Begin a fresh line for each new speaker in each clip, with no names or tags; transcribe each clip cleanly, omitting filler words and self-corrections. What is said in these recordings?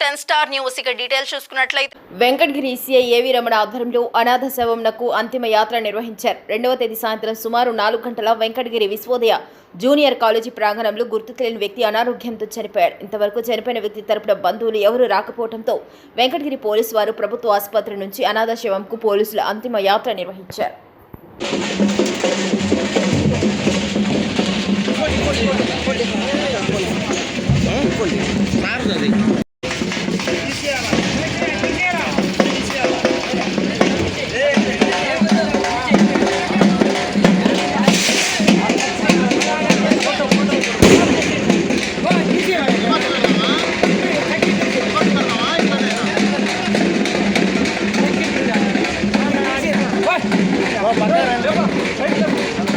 10 star news ఇక details చూసుకున్నట్లయితే
Venkatagiri CI ఏవి రమణ ఆధ్వర్యంలో అనాథ శవంనకు అంతిమ యాత్ర నిర్వహించారు. 2వ తేదీ సాయంత్రం సుమారు 4 గంటల వెంకటగిరి విశ్వోదయ జూనియర్ కాలేజీ ప్రాంగణంలో గుర్తు తెలియని వ్యక్తి అనారోగ్యంతో చనిపోయాడు. ఇంతవరకు చనిపోయిన వ్యక్తి తరపున బంధువులు ఎవరూ రాకపోవడంతో వెంకటగిరి పోలీసు వారు ప్రభుత్వ ఆసుపత్రి నుంచి అనాథ శవంకు పోలీసులు అంతిమ యాత్ర నిర్వహించారు.
Vai,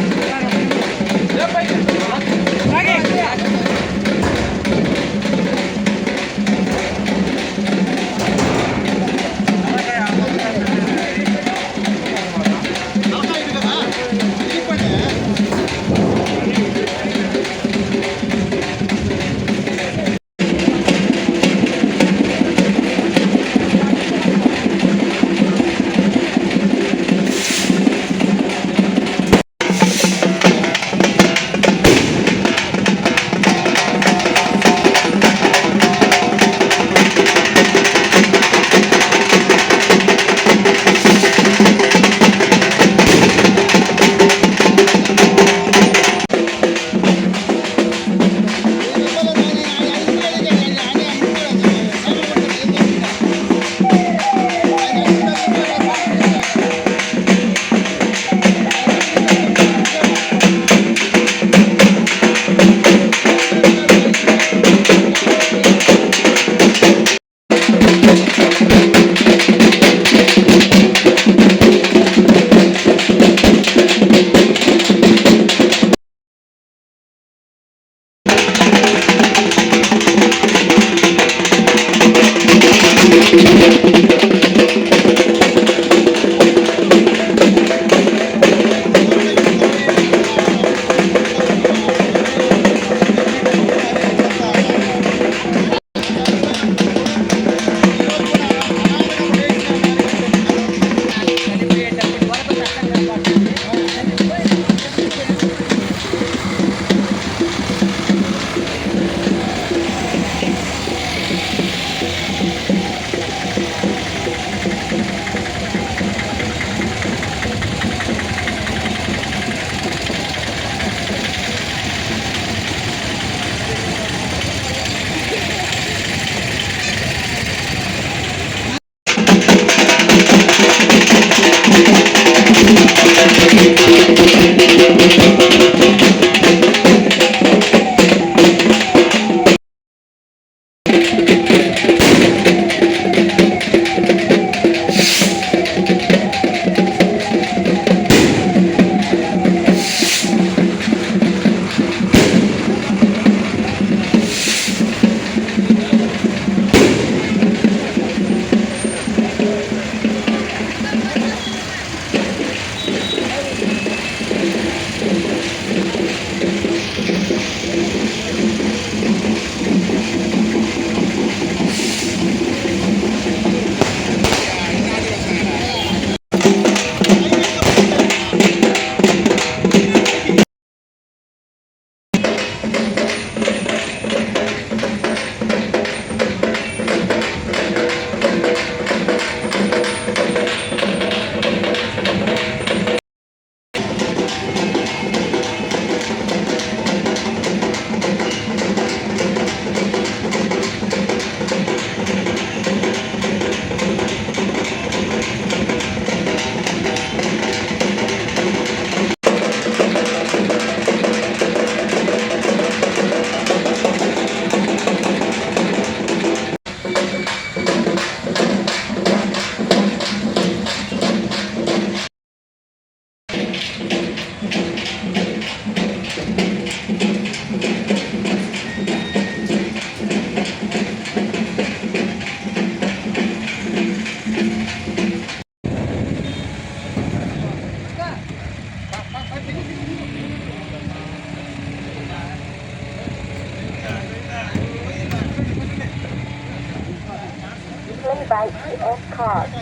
variety of cars.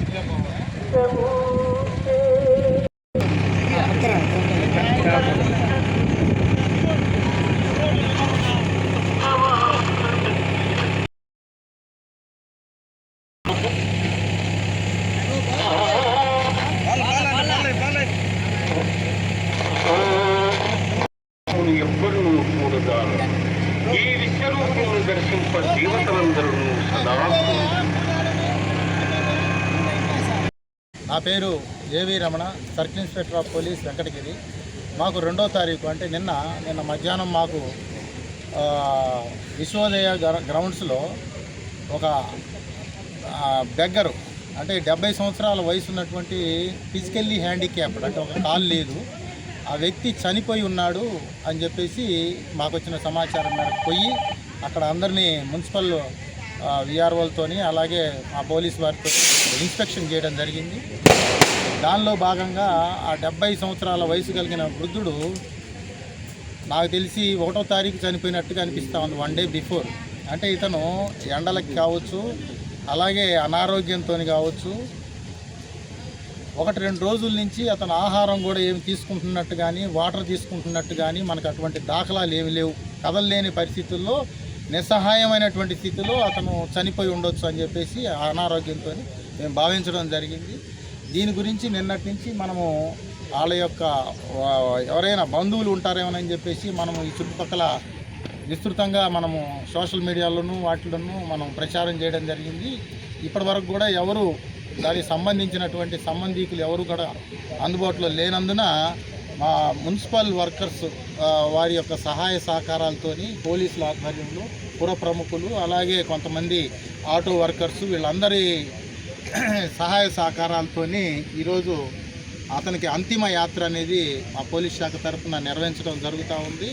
ఎవ్వరూ కూడదారు ఈ విశ్వరూపమును దర్శింప జీవతలందరూ సదా.
నా పేరు ఏవి Ramana, circle inspector of police Venkatagiri. మాకు 2వ తారీఖు అంటే నిన్న మధ్యాహ్నం మాకు విశ్వోదయ గ్రౌండ్స్లో ఒక బెగ్గరు అంటే 70 సంవత్సరాల వయసు ఉన్నటువంటి ఫిజికల్లీ హ్యాండిక్యాప్డ్ అంటే ఒక కాలు లేదు, ఆ వ్యక్తి చనిపోయి ఉన్నాడు అని చెప్పేసి మాకు వచ్చిన సమాచారం మేరకు పోయి అక్కడ అందరినీ మున్సిపల్ విఆర్ఓలతోని అలాగే ఆ పోలీస్ వారితో ఇన్స్పెక్షన్ చేయడం జరిగింది. దానిలో భాగంగా ఆ 70 సంవత్సరాల వయసు కలిగిన వృద్ధుడు నాకు తెలిసి 1వ తారీఖు చనిపోయినట్టుగా అనిపిస్తూ ఉంది, 1 డే బిఫోర్. అంటే ఇతను ఎండలకి కావచ్చు, అలాగే అనారోగ్యంతో కావచ్చు, 1-2 రోజుల నుంచి అతను ఆహారం కూడా ఏమి తీసుకుంటున్నట్టు కానీ వాటర్ తీసుకుంటున్నట్టు కానీ మనకు అటువంటి దాఖలాలు ఏమి లేవు. కదలలేని పరిస్థితుల్లో నిస్సహాయమైనటువంటి స్థితిలో అతను చనిపోయి ఉండొచ్చు అని చెప్పేసి అనారోగ్యంతో మేము భావించడం జరిగింది. దీని గురించి నిన్నటి నుంచి మనము వాళ్ళ యొక్క ఎవరైనా బంధువులు ఉంటారేమోనని చెప్పేసి మనము ఈ చుట్టుపక్కల విస్తృతంగా మనము సోషల్ మీడియాలోనూ వాటిలోనూ మనం ప్రచారం చేయడం జరిగింది. ఇప్పటి వరకు కూడా ఎవరు దానికి సంబంధించినటువంటి సంబంధికులు ఎవరు కూడా అందుబాటులో లేనందున మా మున్సిపల్ వర్కర్స్ వారి యొక్క సహాయ సహకారాలతోని పోలీసుల ఆధ్వర్యంలో పుర ప్రముఖులు అలాగే కొంతమంది ఆటో వర్కర్స్ వీళ్ళందరి సహాయ సహకారాలతోని ఈరోజు అతనికి అంతిమ యాత్ర అనేది మా పోలీస్ శాఖ తరఫున నిర్వహించడం జరుగుతూ ఉంది.